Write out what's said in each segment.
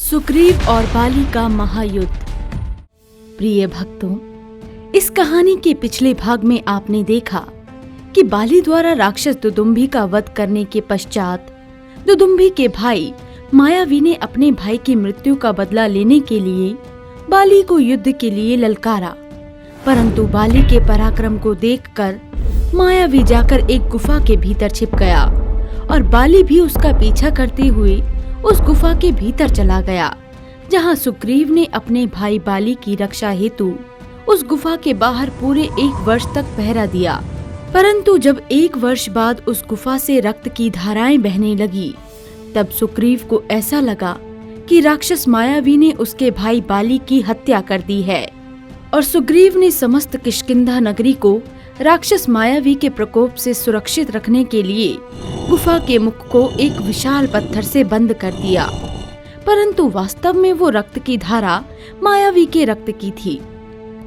सुग्रीव और बाली का महायुद्ध। प्रिय भक्तों, इस कहानी के पिछले भाग में आपने देखा कि बाली द्वारा राक्षस दुदुम्भी का वध करने के पश्चात दुदुम्भी के भाई मायावी ने अपने भाई की मृत्यु का बदला लेने के लिए बाली को युद्ध के लिए ललकारा। परंतु बाली के पराक्रम को देखकर मायावी जाकर एक गुफा के भीतर छिप गया और बाली भी उसका पीछा करते हुए उस गुफा के भीतर चला गया, जहां सुग्रीव ने अपने भाई बाली की रक्षा हेतु उस गुफा के बाहर पूरे 1 वर्ष तक पहरा दिया। परंतु जब 1 वर्ष बाद उस गुफा से रक्त की धाराएं बहने लगी, तब सुग्रीव को ऐसा लगा कि राक्षस मायावी ने उसके भाई बाली की हत्या कर दी है और सुग्रीव ने समस्त किष्किंधा नगरी को राक्षस मायावी के प्रकोप से सुरक्षित रखने के लिए गुफा के मुख को एक विशाल पत्थर से बंद कर दिया। परंतु वास्तव में वो रक्त की धारा मायावी के रक्त की थी,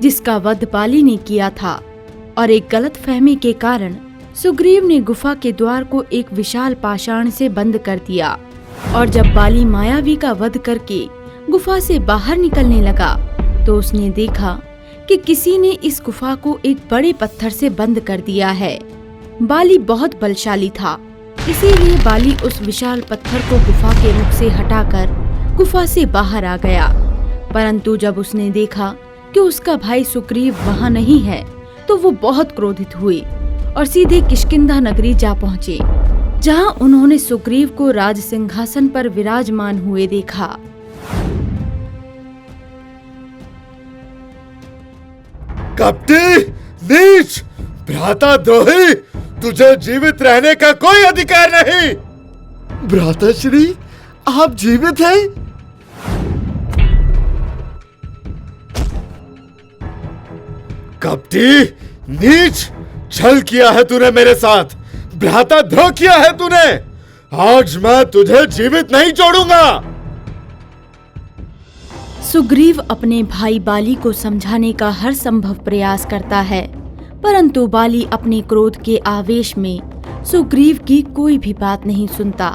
जिसका वध बाली ने किया था। और एक गलतफहमी के कारण सुग्रीव ने गुफा के द्वार को एक विशाल पाषाण से बंद कर दिया। और जब बाली मायावी का वध करके गुफा से बाहर निकलने लगा, तो उसने देखा कि किसी ने इस गुफा को एक बड़े पत्थर से बंद कर दिया है। बाली बहुत बलशाली था, इसीलिए बाली उस विशाल पत्थर को गुफा के मुख से हटाकर गुफा से बाहर आ गया। परंतु जब उसने देखा कि उसका भाई सुग्रीव वहां नहीं है, तो वो बहुत क्रोधित हुए और सीधे किष्किंधा नगरी जा पहुँचे, जहां उन्होंने सुग्रीव को राज सिंहासन पर विराजमान हुए देखा। कपटी, नीच, भ्राता द्रोही, तुझे जीवित रहने का कोई अधिकार नहीं। भ्राताश्री, आप जीवित हैं? कपटी, नीच, छल किया है तूने मेरे साथ, भ्राता द्रोह किया है तूने। आज मैं तुझे जीवित नहीं छोड़ूंगा। सुग्रीव अपने भाई बाली को समझाने का हर संभव प्रयास करता है, परंतु बाली अपने क्रोध के आवेश में सुग्रीव की कोई भी बात नहीं सुनता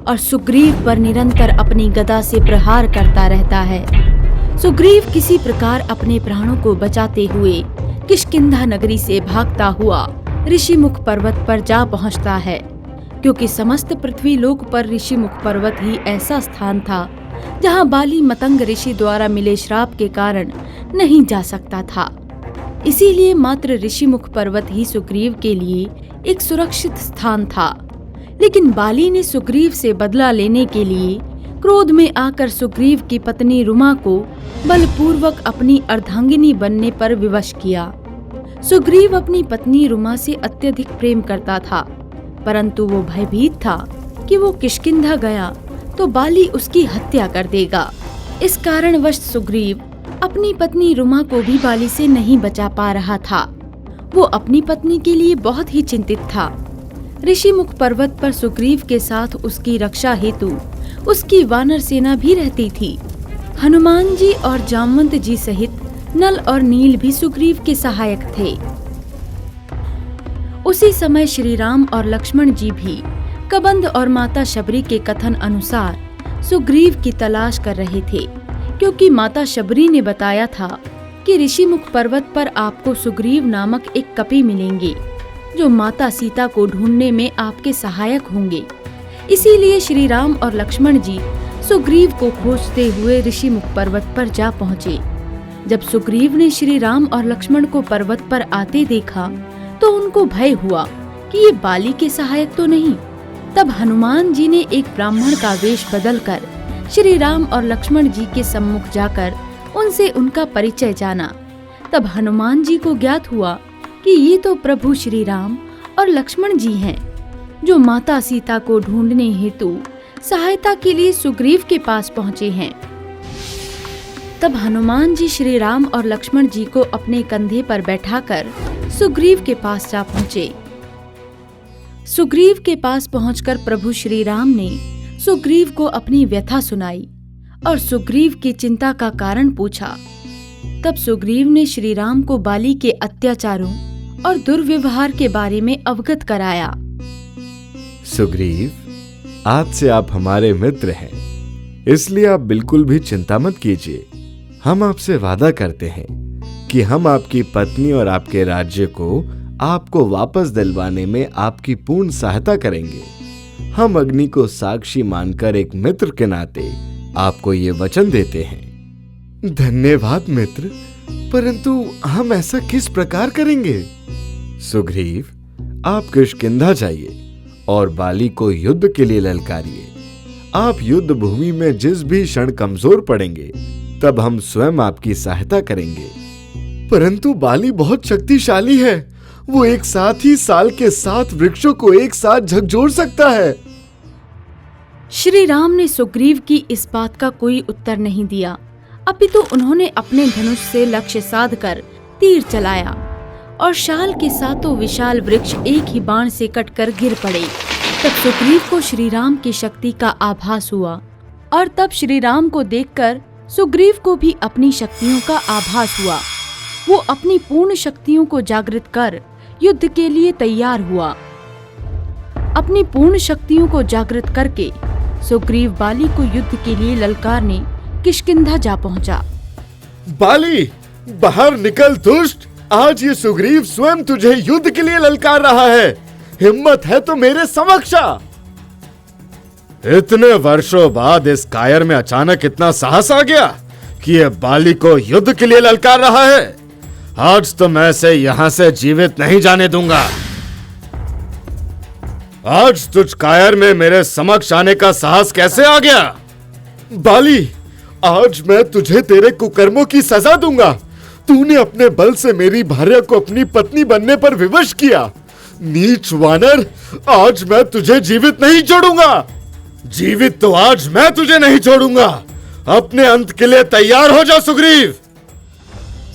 और सुग्रीव पर निरंतर अपनी गदा से प्रहार करता रहता है। सुग्रीव किसी प्रकार अपने प्राणों को बचाते हुए किष्किंधा नगरी से भागता हुआ ऋषिमुख पर्वत पर जा पहुंचता है, क्योंकि समस्त पृथ्वी लोक पर ऋषिमुख पर्वत ही ऐसा स्थान था जहां बाली मतंग ऋषि द्वारा मिले श्राप के कारण नहीं जा सकता था। इसीलिए मात्र ऋषिमुख पर्वत ही सुग्रीव के लिए एक सुरक्षित स्थान था। लेकिन बाली ने सुग्रीव से बदला लेने के लिए क्रोध में आकर सुग्रीव की पत्नी रुमा को बलपूर्वक अपनी अर्धांगिनी बनने पर विवश किया। सुग्रीव अपनी पत्नी रुमा से अत्यधिक प्रेम करता था, परंतु वो भयभीत था कि वो किष्किंधा गया तो बाली उसकी हत्या कर देगा। इस कारणवश सुग्रीव अपनी पत्नी रुमा को भी बाली से नहीं बचा पा रहा था। वो अपनी पत्नी के लिए बहुत ही चिंतित था। ऋषिमुख पर्वत पर सुग्रीव के साथ उसकी रक्षा हेतु उसकी वानर सेना भी रहती थी। हनुमान जी और जामवंत जी सहित नल और नील भी सुग्रीव के सहायक थे। उसी समय श्री राम और लक्ष्मण जी भी कबंध और माता शबरी के कथन अनुसार सुग्रीव की तलाश कर रहे थे, क्योंकि माता शबरी ने बताया था कि ऋषिमुख पर्वत पर आपको सुग्रीव नामक एक कपि मिलेंगे, जो माता सीता को ढूंढने में आपके सहायक होंगे। इसीलिए श्री राम और लक्ष्मण जी सुग्रीव को खोजते हुए ऋषिमुख पर्वत पर जा पहुँचे। जब सुग्रीव ने श्री राम और लक्ष्मण को पर्वत पर आते देखा, तो उनको भय हुआ कि ये बाली के सहायक तो नहीं। तब हनुमान जी ने एक ब्राह्मण का वेश बदलकर श्री राम और लक्ष्मण जी के सम्मुख जाकर उनसे उनका परिचय जाना। तब हनुमान जी को ज्ञात हुआ कि ये तो प्रभु श्री राम और लक्ष्मण जी हैं, जो माता सीता को ढूंढने हेतु सहायता के लिए सुग्रीव के पास पहुँचे हैं। तब हनुमान जी श्री राम और लक्ष्मण जी को अपने कंधे पर बैठाकर सुग्रीव के पास जा पहुँचे। सुग्रीव के पास पहुंचकर प्रभु श्री राम ने सुग्रीव को अपनी व्यथा सुनाई और सुग्रीव की चिंता का कारण पूछा। तब सुग्रीव ने श्री राम को बाली के अत्याचारों और दुर्व्यवहार के बारे में अवगत कराया। सुग्रीव, आज से आप हमारे मित्र हैं। इसलिए आप बिल्कुल भी चिंता मत कीजिए। हम आपसे वादा करते हैं कि हम आपकी पत्नी और आपके राज्य को आपको वापस दिलवाने में आपकी पूर्ण सहायता करेंगे। हम अग्नि को साक्षी मानकर एक मित्र के नाते आपको ये वचन देते हैं। धन्यवाद मित्र, परंतु हम ऐसा किस प्रकार करेंगे? सुग्रीव, आप किष्किंधा जाइए और बाली को युद्ध के लिए ललकारिए। आप युद्ध भूमि में जिस भी क्षण कमजोर पड़ेंगे, तब हम स्वयं आपकी सहायता करेंगे। परंतु बाली बहुत शक्तिशाली है। वो एक साथ ही साल के 7 वृक्षों को एक साथ झकझोर सकता है। श्री राम ने सुग्रीव की इस बात का कोई उत्तर नहीं दिया, अपितु उन्होंने अपने धनुष से लक्ष्य साधकर तीर चलाया और शाल के 7 विशाल वृक्ष एक ही बाण से कटकर गिर पड़े। तब सुग्रीव को श्री राम की शक्ति का आभास हुआ और तब श्री राम को देखकर सुग्रीव को भी अपनी शक्तियों का आभास हुआ। वो अपनी पूर्ण शक्तियों को जागृत कर युद्ध के लिए तैयार हुआ। अपनी पूर्ण शक्तियों को जागृत करके सुग्रीव बाली को युद्ध के लिए ललकारने किष्किंधा जा पहुंचा। बाली, बाहर निकल दुष्ट! आज ये सुग्रीव स्वयं तुझे युद्ध के लिए ललकार रहा है। हिम्मत है तो मेरे समक्ष आ। इतने वर्षों बाद इस कायर में अचानक इतना साहस आ गया कि ये बाली को युद्ध के लिए ललकार रहा है। आज तो मैं इसे यहां से जीवित नहीं जाने दूंगा। आज तुझ कायर में मेरे समक्ष आने का साहस कैसे आ गया? बाली, आज मैं तुझे तेरे कुकर्मों की सजा दूंगा। तूने अपने बल से मेरी भार्या को अपनी पत्नी बनने पर विवश किया। नीच वानर, आज मैं तुझे जीवित नहीं छोड़ूंगा। जीवित तो आज मैं तुझे नहीं छोड़ूंगा। अपने अंत के लिए तैयार हो जा सुग्रीव।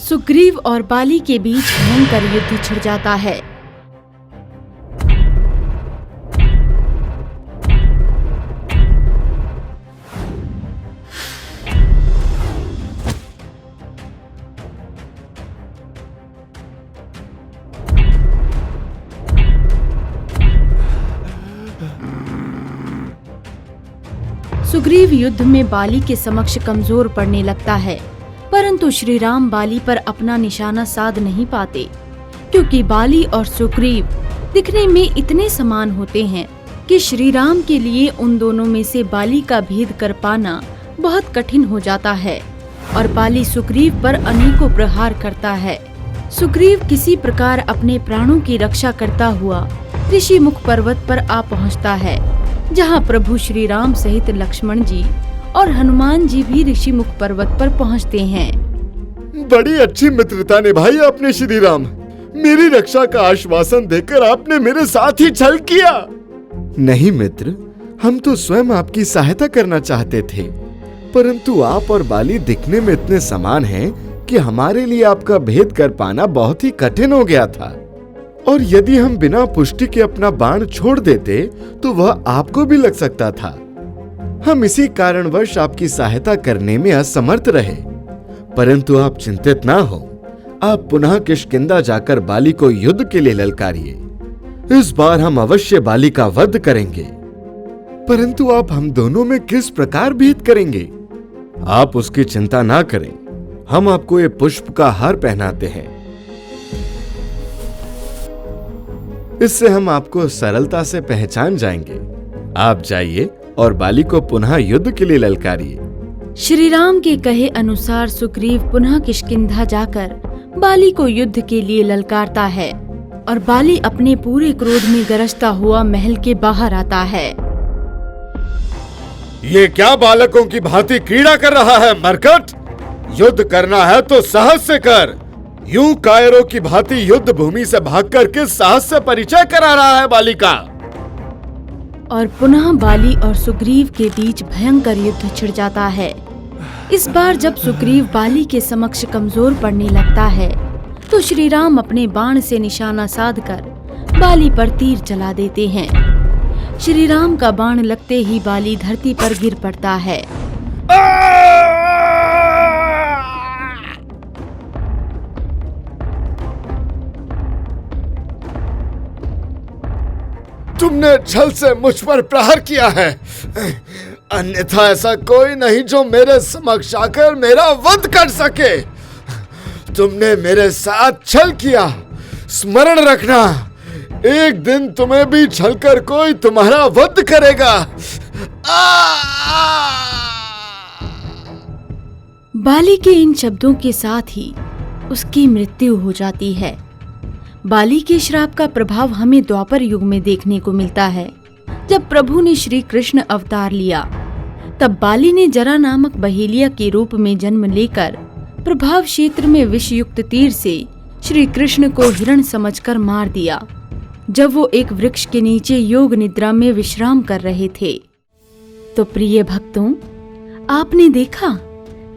सुग्रीव और बाली के बीच भयंकर युद्ध छिड़ जाता है। सुग्रीव युद्ध में बाली के समक्ष कमजोर पड़ने लगता है, परंतु श्री राम बाली पर अपना निशाना साध नहीं पाते, क्योंकि बाली और सुग्रीव दिखने में इतने समान होते हैं कि श्री राम के लिए उन दोनों में से बाली का भेद कर पाना बहुत कठिन हो जाता है और बाली सुग्रीव पर अनेकों प्रहार करता है। सुग्रीव किसी प्रकार अपने प्राणों की रक्षा करता हुआ ऋषि मुख पर्वत पर आ पहुंचता है, जहां प्रभु श्री राम सहित लक्ष्मण जी और हनुमान जी भी ऋषि मुख पर्वत पर पहुंचते हैं। बड़ी अच्छी मित्रता निभाई आपने श्री राम। मेरी रक्षा का आश्वासन देकर आपने मेरे साथ ही छल किया। नहीं मित्र, हम तो स्वयं आपकी सहायता करना चाहते थे, परंतु आप और बाली दिखने में इतने समान हैं कि हमारे लिए आपका भेद कर पाना बहुत ही कठिन हो गया था। और यदि हम बिना पुष्टि के अपना बाण छोड़ देते तो वह आपको भी लग सकता था। हम इसी कारणवश आपकी सहायता करने में असमर्थ रहे, परंतु आप चिंतित ना हो। आप पुनः किष्किंधा जाकर बाली को युद्ध के लिए ललकारिए। इस बार हम अवश्य बाली का वध करेंगे। परंतु आप हम दोनों में किस प्रकार भेद करेंगे? आप उसकी चिंता ना करें। हम आपको ये पुष्प का हार पहनाते हैं। इससे हम आपको सरलता से पहचान जाएंगे। आप जाइए और बाली को पुनः युद्ध के लिए ललकारिए। श्री राम के कहे अनुसार सुग्रीव पुनः किष्किंधा जाकर बाली को युद्ध के लिए ललकारता है और बाली अपने पूरे क्रोध में गरजता हुआ महल के बाहर आता है। ये क्या बालकों की भांति क्रीड़ा कर रहा है मरकट? युद्ध करना है तो साहस से कर। यूं कायरों की भांति युद्ध भूमि से भाग कर किस साहस से परिचय करा रहा है बाली का? और पुनः बाली और सुग्रीव के बीच भयंकर युद्ध छिड़ जाता है। इस बार जब सुग्रीव बाली के समक्ष कमजोर पड़ने लगता है, तो श्री राम अपने बाण से निशाना साधकर बाली पर तीर चला देते हैं। श्री राम का बाण लगते ही बाली धरती पर गिर पड़ता है। तुमने छल से मुझ पर प्रहार किया है। अन्यथा ऐसा कोई नहीं जो मेरे समक्ष आकर मेरा वध कर सके। तुमने मेरे साथ छल किया, स्मरण रखना, एक दिन तुम्हें भी छलकर कोई तुम्हारा वध करेगा। बाली के इन शब्दों के साथ ही उसकी मृत्यु हो जाती है। बाली के श्राप का प्रभाव हमें द्वापर युग में देखने को मिलता है। जब प्रभु ने श्री कृष्ण अवतार लिया, तब बाली ने जरा नामक बहेलिया के रूप में जन्म लेकर प्रभाव क्षेत्र में विषयुक्त तीर से श्री कृष्ण को हिरण समझकर मार दिया, जब वो एक वृक्ष के नीचे योग निद्रा में विश्राम कर रहे थे। तो प्रिय भक्तों, आपने देखा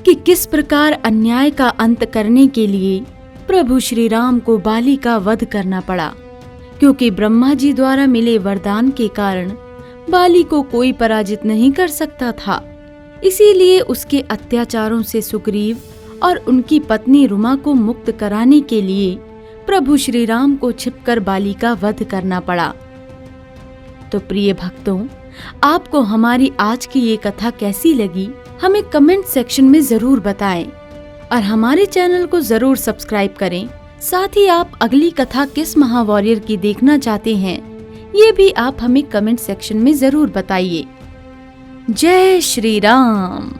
कि किस प्रकार अन्याय का अंत करने के लिए प्रभु श्री राम को बाली का वध करना पड़ा, क्योंकि ब्रह्मा जी द्वारा मिले वरदान के कारण बाली को कोई पराजित नहीं कर सकता था। इसीलिए उसके अत्याचारों से सुग्रीव और उनकी पत्नी रुमा को मुक्त कराने के लिए प्रभु श्री राम को छिपकर बाली का वध करना पड़ा। तो प्रिय भक्तों, आपको हमारी आज की ये कथा कैसी लगी, हमें कमेंट सेक्शन में जरूर बताएं और हमारे चैनल को जरूर सब्सक्राइब करें। साथ ही आप अगली कथा किस महावॉरियर की देखना चाहते हैं, ये भी आप हमें कमेंट सेक्शन में जरूर बताइए। जय श्री राम।